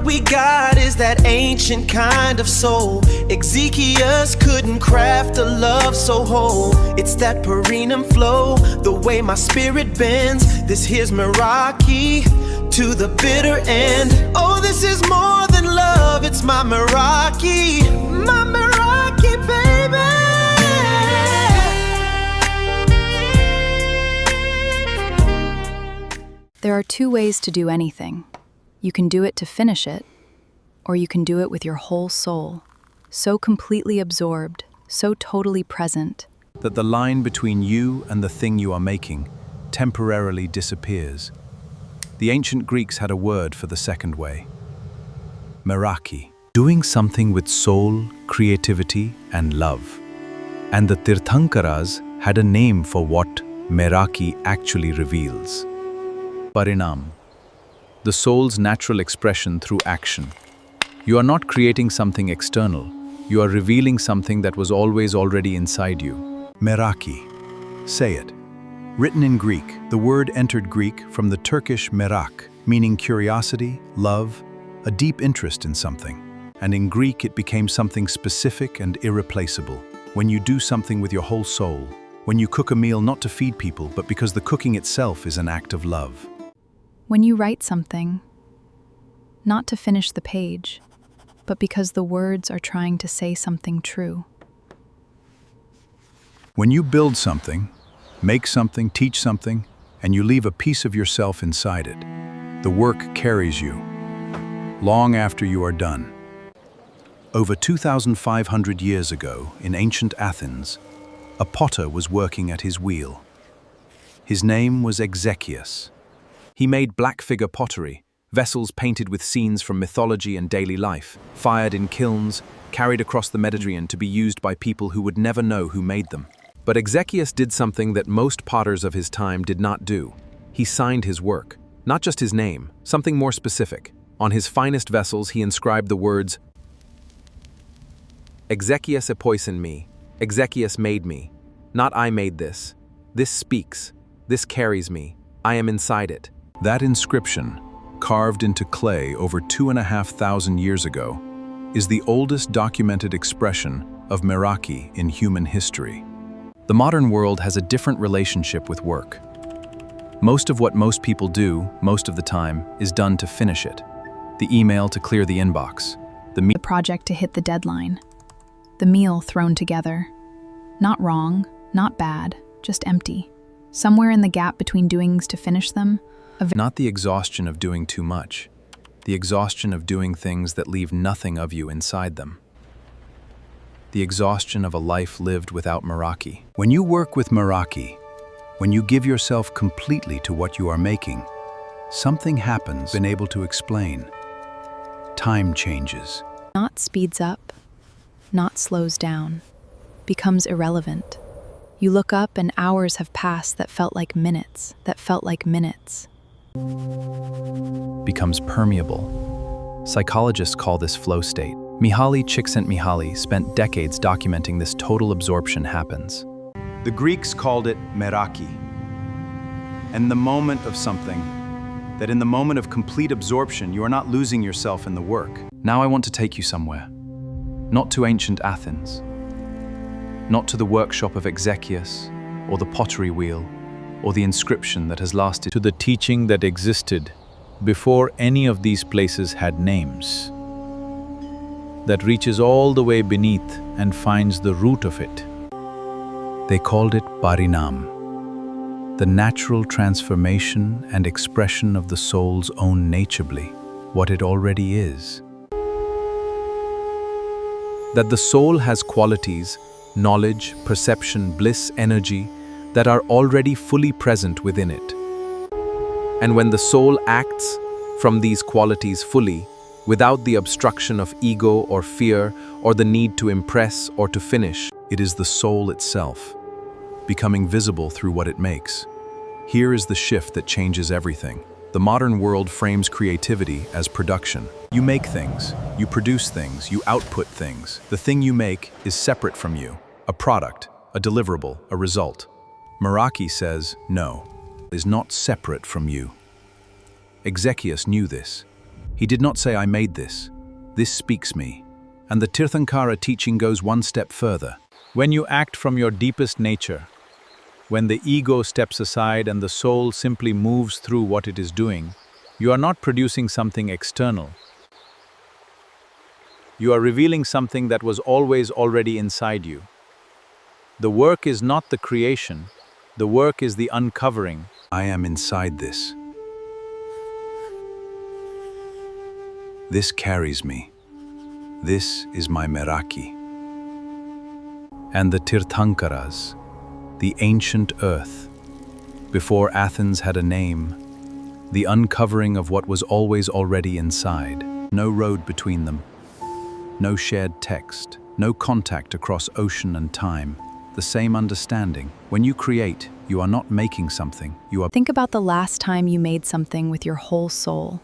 we got is that ancient kind of soul. Exekias couldn't craft a love so whole. It's that perineum flow, the way my spirit bends. This here's Meraki to the bitter end. Oh, this is more than love, it's my Meraki, baby. There are two ways to do anything. You can do it to finish it, or you can do it with your whole soul, so completely absorbed, so totally present, that the line between you and the thing you are making temporarily disappears. The ancient Greeks had a word for the second way: Meraki, doing something with soul, creativity, and love. And the Tirthankaras had a name for what Meraki actually reveals: Parinam, the soul's natural expression through action. You are not creating something external, you are revealing something that was always already inside you. Meraki, say it. Written in Greek, the word entered Greek from the Turkish merak, meaning curiosity, love, a deep interest in something. And in Greek it became something specific and irreplaceable. When you do something with your whole soul, when you cook a meal not to feed people, but because the cooking itself is an act of love. When you write something, not to finish the page, but because the words are trying to say something true. When you build something, make something, teach something, and you leave a piece of yourself inside it, the work carries you, long after you are done. Over 2,500 years ago, in ancient Athens, a potter was working at his wheel. His name was Exekias. He made black figure pottery, vessels painted with scenes from mythology and daily life, fired in kilns, carried across the Mediterranean to be used by people who would never know who made them. But Exekias did something that most potters of his time did not do. He signed his work, not just his name, something more specific. On his finest vessels he inscribed the words, Exekias epoisin me, Exekias made me. Not I made this. This speaks. This carries me. I am inside it. That inscription, carved into clay over 2,500 years ago, is the oldest documented expression of Meraki in human history. The modern world has a different relationship with work. Most of what most people do, most of the time, is done to finish it. The email to clear the inbox. The project to hit the deadline. The meal thrown together. Not wrong, not bad, just empty. Somewhere in the gap between doings to finish them. Not the exhaustion of doing too much. The exhaustion of doing things that leave nothing of you inside them. The exhaustion of a life lived without Meraki. When you work with Meraki, when you give yourself completely to what you are making, something happens been able to explain. Time changes. Not speeds up, not slows down, becomes irrelevant. You look up and hours have passed that felt like minutes, Becomes permeable. Psychologists call this flow state. Mihaly Csikszentmihalyi spent decades documenting this total absorption happens. The Greeks called it Meraki. And the moment of something, that in the moment of complete absorption, you are not losing yourself in the work. Now I want to take you somewhere. Not to ancient Athens. Not to the workshop of Exekias, or the pottery wheel, or the inscription that has lasted. To the teaching that existed before any of these places had names. That reaches all the way beneath and finds the root of it. They called it Parinam, the natural transformation and expression of the soul's own naturally, what it already is. That the soul has qualities, knowledge, perception, bliss, energy, that are already fully present within it. And when the soul acts from these qualities fully, without the obstruction of ego or fear or the need to impress or to finish, it is the soul itself, becoming visible through what it makes. Here is the shift that changes everything. The modern world frames creativity as production. You make things, you produce things, you output things. The thing you make is separate from you, a product, a deliverable, a result. Meraki says, no, is not separate from you. Exekias knew this. He did not say, I made this. This speaks me. And the Tirthankara teaching goes one step further. When you act from your deepest nature, when the ego steps aside and the soul simply moves through what it is doing, you are not producing something external. You are revealing something that was always already inside you. The work is not the creation, the work is the uncovering. I am inside this. This carries me. This is my Meraki. And the Tirthankaras, the ancient earth, before Athens had a name, the uncovering of what was always already inside. No road between them, no shared text, no contact across ocean and time, the same understanding. When you create, you are not making something, you are... Think about the last time you made something with your whole soul.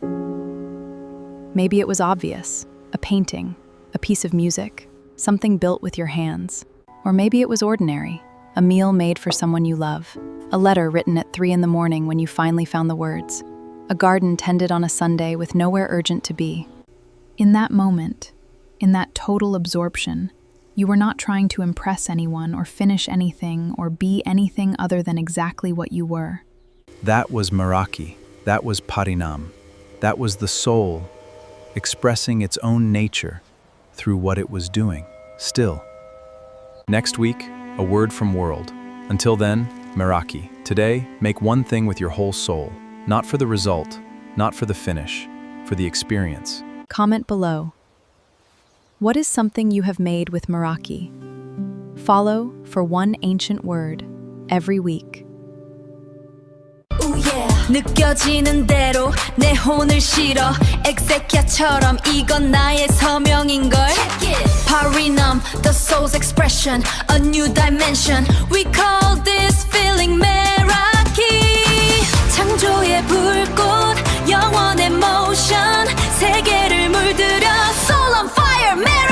Maybe it was obvious, a painting, a piece of music, something built with your hands. Or maybe it was ordinary, a meal made for someone you love, a letter written at 3 in the morning when you finally found the words, a garden tended on a Sunday with nowhere urgent to be. In that moment, in that total absorption, you were not trying to impress anyone or finish anything or be anything other than exactly what you were. That was Meraki, that was Parinam, that was the soul, expressing its own nature through what it was doing, still. Next week, a word from World. Until then, Meraki. Today, make one thing with your whole soul. Not for the result, not for the finish, for the experience. Comment below. What is something you have made with Meraki? Follow for one ancient word every week. 느껴지는 대로 내 혼을 실어 엑세키아처럼 이건 나의 서명인걸 Parinam, the soul's expression, a new dimension. We call this feeling Meraki. 창조의 불꽃, 영원의 motion, 세계를 물들여 soul on fire, Meraki.